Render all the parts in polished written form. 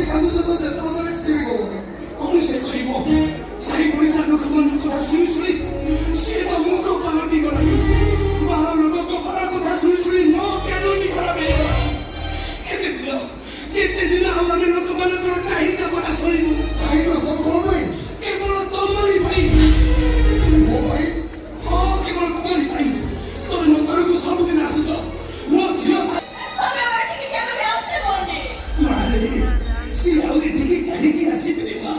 କାନ୍ଦୁଛ ତ ଯେତେ ବଦଳେ କିଛି ବି କହୁନି। କଣ ସେ କହିବ? ସାହି ପଡ଼ିଶା ଲୋକମାନଙ୍କ କଥା ଶୁଣି ଶୁଣି ସିଏ ତ ମୁଖ ପାଲଟି ଗଲାଣି। ବାହାର ଲୋକ କପାଳ କଥା ଶୁଣି ଶୁଣି ମୋ ଜ୍ଞାନୀ ଖରାପ ହେଇଗଲା। କେତେ ଦିନ ଆଉ ଆମେ ଲୋକମାନଙ୍କର କାହିଁକା ପରା ଶୁଣିବୁ? କାହିଁକି କଣ ପାଇଁ? କେବଳ ତମରି ପାଇଁ। ମୋ ପାଇଁ? ହଁ, କେବଳ ତମରି ପାଇଁ। ତମେ ମୋ ଘରକୁ ସବୁଦିନ ଆସୁଛ। ମୋ ଝିଅ ସିଏ ଆଉ ଏଠିକି କାହିଁକି ଆସିଥିଲେ ମା?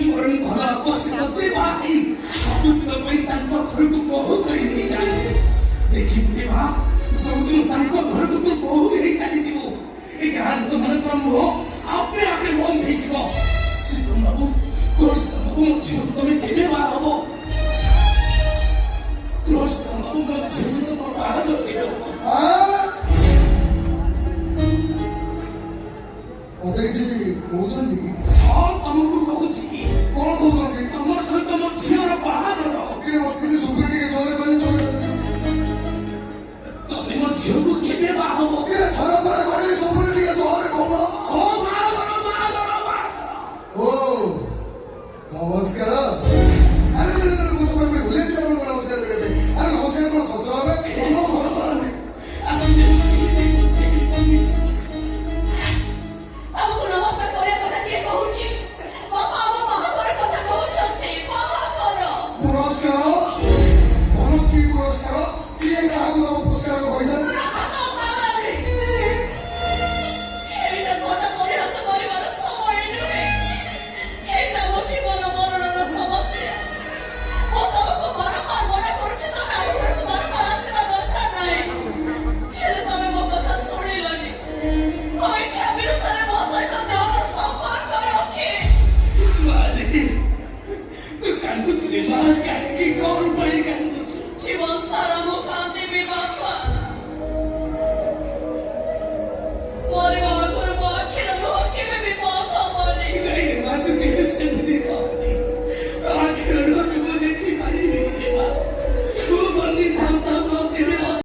ମୋର ଭଲ ଅବସ୍ଥା ଦେବା ସବୁଦିନ ପାଇଁ ତାଙ୍କ ଘରକୁ ବୋହୂ କରି ନେଇଯାଏ। ଦେଖିବୁ ମା, ଯୋଉଦିନ ତାଙ୍କ ଘରକୁ ତୁ ବୋହୂ ହେଇ ଚାଲିଯିବୁ, ଏ ଗାଁ ଲୋକମାନଙ୍କର ମୁହଁ ଆପେ ଆପେ ବନ୍ଦ ହେଇଯିବ। ସୀତମ ବାବୁ, କୃଷ୍ଣ ବାବୁ, ମୋ ଝିଅକୁ ତମେ କେବେ ବାହା ହବ? କୃଷ୍ଣ ବାବୁ, ମୋ ଝିଅ ସହିତ ମୋ ବାହାଘର କେବେ ହବ? ମତେ କିଛି କହୁଛନ୍ତି କି? ହଁ, ତମକୁ କହୁଛି। କଣ କହୁଛନ୍ତି? ତମ ସହିତ ମୋ ଝିଅର ବାହାଘର। ମତେ କିଛି ଶୁଭୁନି, ଟିକେ ଜୋରେ କହିଲେ ଜୋରେ। ତମେ ମୋ ଝିଅକୁ କେବେ ବାହା ହବ? ଥର ଥର କହିଲେ ଶୁଭୁନି, ଟିକେ ଜୋରେ କହୁନ। ହଁ, ବାହାଘର ବାହାଘର ବାହାଘର। ଓ ନମସ୍କାର।